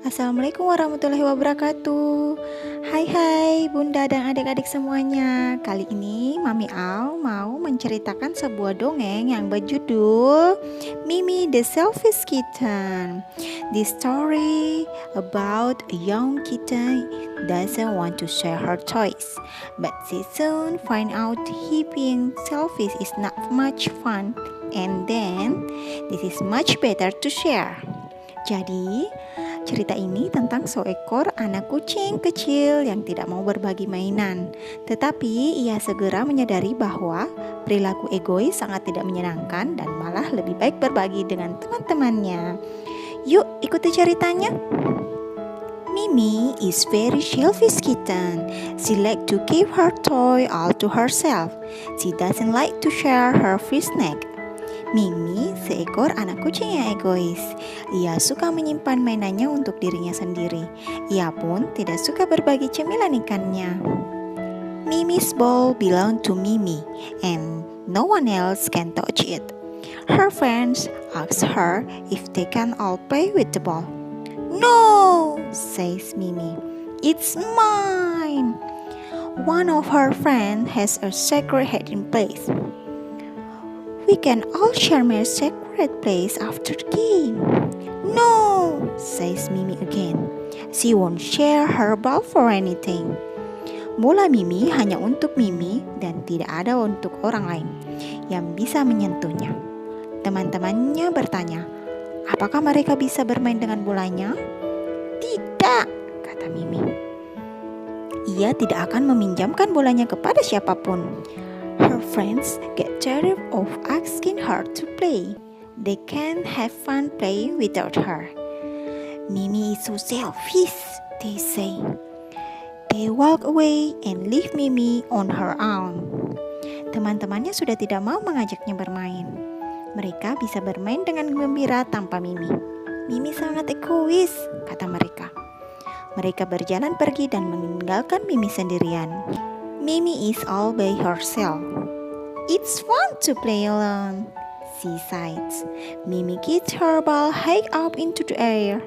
Assalamualaikum warahmatullahi wabarakatuh. Hai bunda dan adik-adik semuanya. Kali ini Mami Au mau menceritakan sebuah dongeng yang berjudul Mimi the Selfish Kitten. This story about a young kitten doesn't want to share her toys, but she soon find out he being selfish is not much fun, and then this is much better to share. Jadi, cerita ini tentang seekor anak kucing kecil yang tidak mau berbagi mainan. Tetapi ia segera menyadari bahwa perilaku egois sangat tidak menyenangkan dan malah lebih baik berbagi dengan teman-temannya. Yuk ikuti ceritanya. Mimi is very selfish kitten. She like to keep her toy all to herself. She doesn't like to share her fish snack. Mimi seekor anak kucing yang egois. Ia suka menyimpan mainannya untuk dirinya sendiri. Ia pun tidak suka berbagi cemilan ikannya. Mimi's ball belong to Mimi, and no one else can touch it. Her friends ask her if they can all play with the ball. No, says Mimi. It's mine. One of her friends has a secret hiding place. We can all share my secret place after the game. No, says Mimi again. She won't share her ball for anything. Bola Mimi hanya untuk Mimi dan tidak ada untuk orang lain yang bisa menyentuhnya. Teman-temannya bertanya, apakah mereka bisa bermain dengan bolanya? Tidak, kata Mimi. Ia tidak akan meminjamkan bolanya kepada siapapun. Her friends get tired of asking her to play. They can't have fun playing without her. Mimi is so selfish, they say. They walk away and leave Mimi on her own. Teman-temannya sudah tidak mau mengajaknya bermain. Mereka bisa bermain dengan gembira tanpa Mimi. Mimi sangat egois, kata mereka. Mereka berjalan pergi dan meninggalkan Mimi sendirian. Mimi is all by herself. It's fun to play alone, she sighs. Mimi gets her ball high up into the air.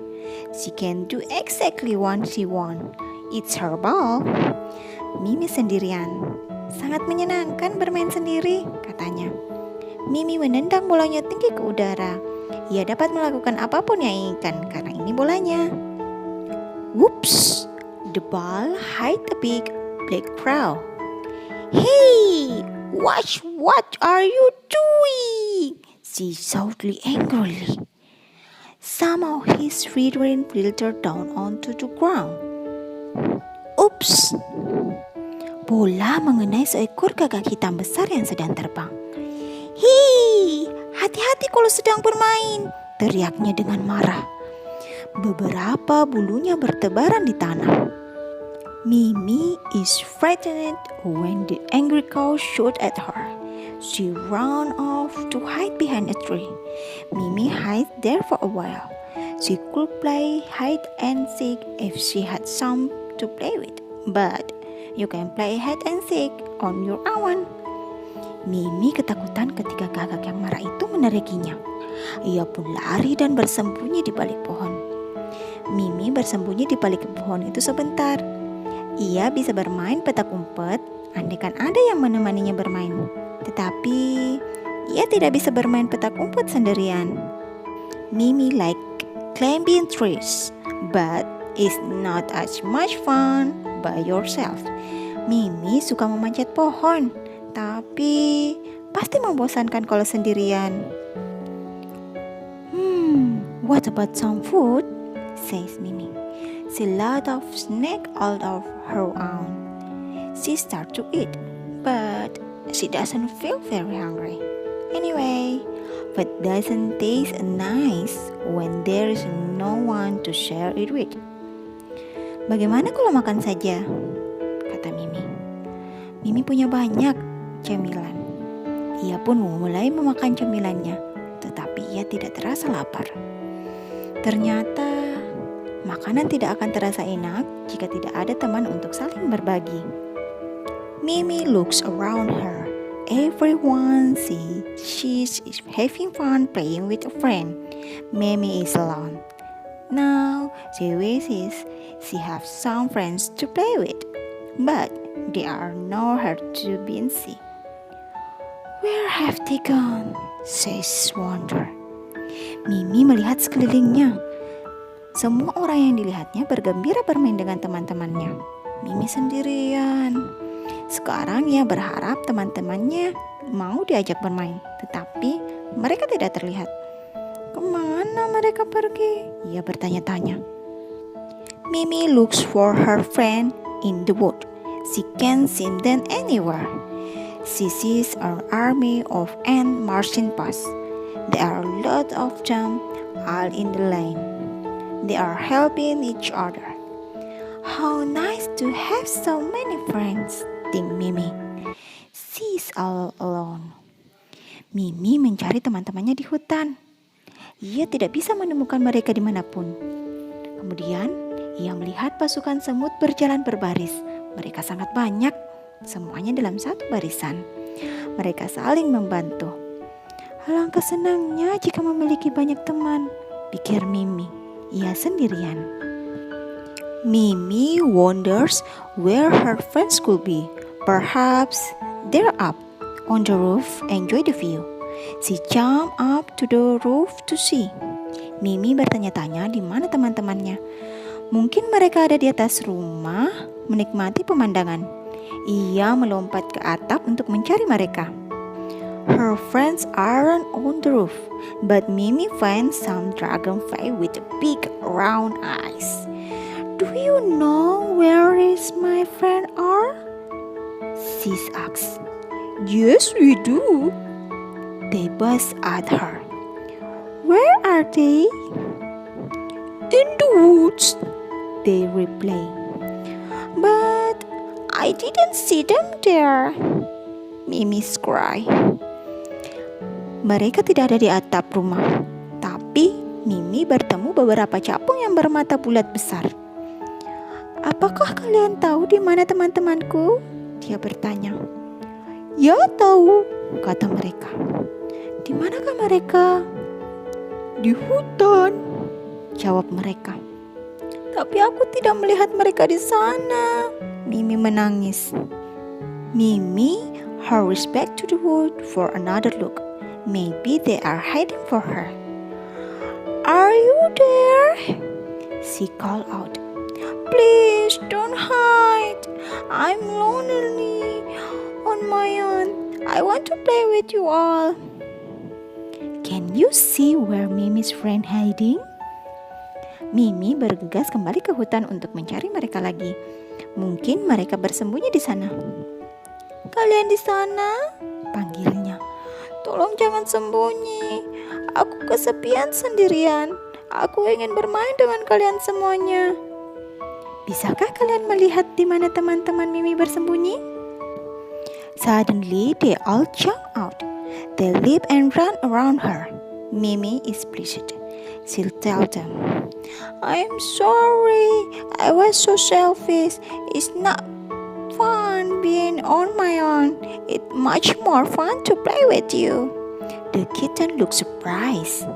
She can do exactly what she wants. It's her ball. Mimi sendirian. Sangat menyenangkan bermain sendiri, katanya. Mimi menendang bolanya tinggi ke udara. Ia dapat melakukan apapun yang inginkan karena ini bolanya. Whoops! The ball hit a big black crow. Hey, watch! What are you doing? She shouted angrily. Some of his children filtered down onto the ground. Oops! Bola mengenai seekor gagak hitam besar yang sedang terbang. Hei, hati-hati kalau sedang bermain, teriaknya dengan marah. Beberapa bulunya bertebaran di tanah. Mimi is frightened when the angry cow shot at her. She ran off to hide behind a tree. Mimi hid there for a while. She could play hide and seek if she had some to play with. But you can play hide and seek on your own. Mimi ketakutan ketika gagak yang marah itu menerikinya. Ia pun lari dan bersembunyi di balik pohon. Mimi bersembunyi di balik pohon itu sebentar. Ia bisa bermain petak umpet, andaikan ada yang menemaninya bermain. Tetapi, ia tidak bisa bermain petak umpet sendirian. Mimi like climbing trees, but it's not as much fun by yourself. Mimi suka memanjat pohon, tapi pasti membosankan kalau sendirian. What about some food? Says Mimi. She let off snack all of her own. She starts to eat, but she doesn't feel very hungry. Anyway, food doesn't taste nice when there is no one to share it with. Bagaimana kalau makan saja? Kata Mimi. Mimi punya banyak cemilan. Ia pun mulai memakan cemilannya, tetapi ia tidak terasa lapar. Ternyata makanan tidak akan terasa enak jika tidak ada teman untuk saling berbagi. Mimi looks around her. Everyone sees she's having fun playing with a friend. Mimi is alone. now she wishes she have some friends to play with, but they are nowhere to be seen. Where have they gone? Says Wonder. Mimi melihat sekelilingnya. Semua orang yang dilihatnya bergembira bermain dengan teman-temannya. Mimi sendirian. Sekarang ia berharap teman-temannya mau diajak bermain, tetapi mereka tidak terlihat. Kemana mereka pergi? Ia bertanya-tanya. Mimi looks for her friend in the wood. She can't see them anywhere. She sees an army of ants marching past. There are a lot of them all in the lane. They are helping each other. How nice to have so many friends, think Mimi. She's all alone. Mimi mencari teman-temannya di hutan. Ia tidak bisa menemukan mereka dimanapun. Kemudian, ia melihat pasukan semut berjalan berbaris. Mereka sangat banyak, semuanya dalam satu barisan. Mereka saling membantu. Alangkah senangnya jika memiliki banyak teman, pikir Mimi. Ia sendirian. Mimi wonders where her friends could be. Perhaps they're up on the roof, enjoy the view. She jumped up to the roof to see. Mimi bertanya-tanya di mana teman-temannya. Mungkin mereka ada di atas rumah, menikmati pemandangan. Ia melompat ke atap untuk mencari mereka. Her friends aren't on the roof, but Mimi finds some dragonfly with big round eyes. Do you know where is my friend are? She asks. Yes, we do. They buzz at her. Where are they? In the woods, they reply. But I didn't see them there. Mimi cry. Mereka tidak ada di atap rumah, tapi Mimi bertemu beberapa capung yang bermata bulat besar. Apakah kalian tahu di mana teman-temanku? Dia bertanya. Ya tahu, kata mereka. Di manakah mereka? Di hutan, jawab mereka. Tapi aku tidak melihat mereka di sana. Mimi menangis. Mimi hurries back to the wood for another look. Maybe they are hiding for her. Are you there? She called out. Please don't hide. I'm lonely on my own. I want to play with you all. Can you see where Mimi's friend hiding? Mimi bergegas kembali ke hutan untuk mencari mereka lagi. Mungkin mereka bersembunyi di sana. Kalian di sana? Panggilnya. Tolong jangan sembunyi. Aku kesepian sendirian. Aku ingin bermain dengan kalian semuanya. Bisakah kalian melihat di mana teman-teman Mimi bersembunyi? Suddenly they all jump out. They leap and run around her. Mimi is pleased. She'll tell them, I'm sorry. I was so selfish. It's not fun being on my own. It's much more fun to play with you. The kitten looks surprised.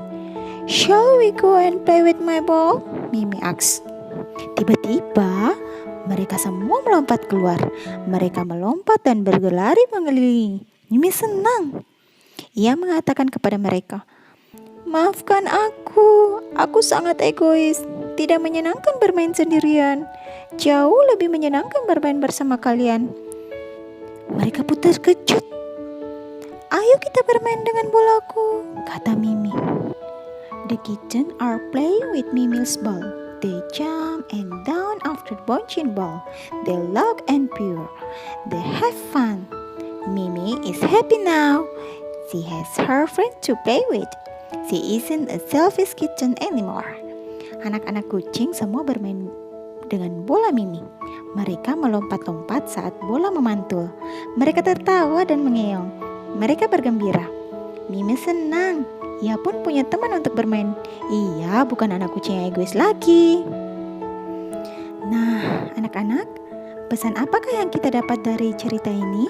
Shall we go and play with my ball? Mimi asks. Tiba-tiba mereka semua melompat keluar. Mereka melompat dan berlari mengelilingi. Mimi senang. Ia mengatakan kepada mereka, maafkan aku sangat egois. Tidak menyenangkan bermain sendirian. Jauh lebih menyenangkan bermain bersama kalian. Mereka pun terkejut. Ayo kita bermain dengan bolaku, kata Mimi. The kittens are playing with Mimi's ball. They jump and down after the bouncing ball. They laugh and purr. They have fun. Mimi is happy now. She has her friend to play with. She isn't a selfish kitten anymore. Anak-anak kucing semua bermain dengan bola Mimi. Mereka melompat-lompat saat bola memantul. Mereka tertawa dan mengeong. Mereka bergembira. Mimi senang. Ia pun punya teman untuk bermain. Ia bukan anak kucing yang egois lagi. Nah, anak-anak, pesan apakah yang kita dapat dari cerita ini?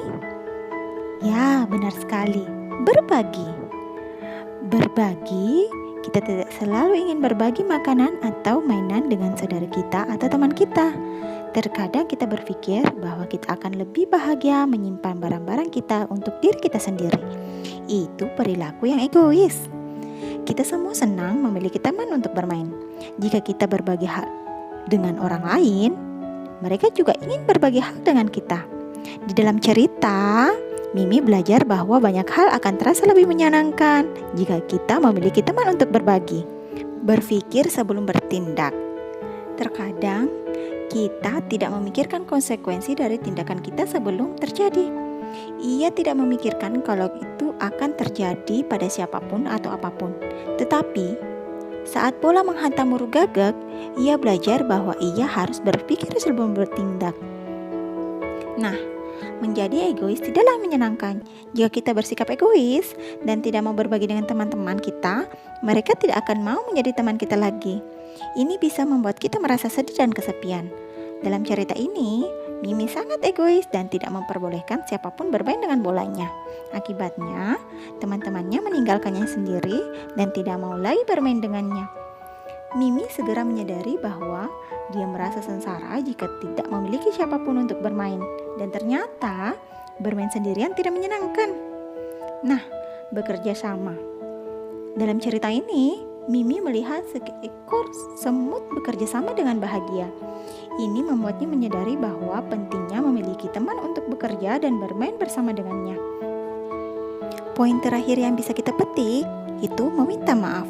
Ya, benar sekali. Berbagi. Berbagi, Kita tidak selalu ingin berbagi makanan atau mainan dengan saudara kita atau teman kita. Terkadang kita berpikir bahwa kita akan lebih bahagia menyimpan barang-barang kita untuk diri kita sendiri. Itu perilaku yang egois. Kita semua senang memiliki teman untuk bermain. Jika kita berbagi hal dengan orang lain, mereka juga ingin berbagi hal dengan kita. Di dalam cerita, Mimi belajar bahwa banyak hal akan terasa lebih menyenangkan jika kita memiliki teman untuk berbagi. Berpikir sebelum bertindak. Terkadang kita tidak memikirkan konsekuensi dari tindakan kita sebelum terjadi. Ia tidak memikirkan kalau itu akan terjadi pada siapapun atau apapun. Tetapi saat bola menghantam Murugagak, ia belajar bahwa ia harus berpikir sebelum bertindak. Nah, menjadi egois tidaklah menyenangkan. Jika kita bersikap egois dan tidak mau berbagi dengan teman-teman kita, mereka tidak akan mau menjadi teman kita lagi. Ini bisa membuat kita merasa sedih dan kesepian. Dalam cerita ini, Mimi sangat egois dan tidak memperbolehkan siapapun bermain dengan bolanya. Akibatnya, teman-temannya meninggalkannya sendiri dan tidak mau lagi bermain dengannya. Mimi segera menyadari bahwa dia merasa sengsara jika tidak memiliki siapapun untuk bermain. Dan ternyata, bermain sendirian tidak menyenangkan. Nah, bekerja sama. Dalam cerita ini, Mimi melihat seekor semut bekerja sama dengan bahagia. Ini membuatnya menyadari bahwa pentingnya memiliki teman untuk bekerja dan bermain bersama dengannya. Poin terakhir yang bisa kita petik itu meminta maaf.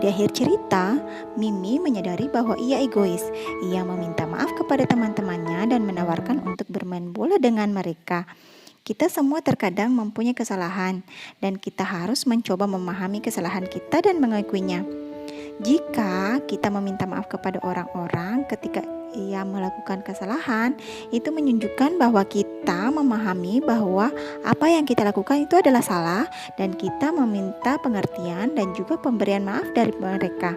Di akhir cerita, Mimi menyadari bahwa ia egois. Ia meminta maaf kepada teman-temannya dan menawarkan untuk bermain bola dengan mereka. Kita semua terkadang mempunyai kesalahan dan kita harus mencoba memahami kesalahan kita dan mengakuinya. Jika kita meminta maaf kepada orang-orang ketika ia melakukan kesalahan, itu menunjukkan bahwa kita memahami bahwa apa yang kita lakukan itu adalah salah dan kita meminta pengertian dan juga pemberian maaf dari mereka.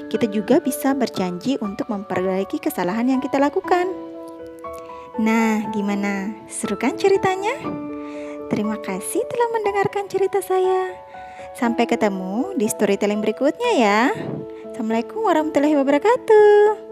Kita juga bisa berjanji untuk memperbaiki kesalahan yang kita lakukan. Nah, gimana? Seru kan ceritanya? Terima kasih telah mendengarkan cerita saya. Sampai ketemu di storytelling berikutnya ya. Assalamualaikum warahmatullahi wabarakatuh.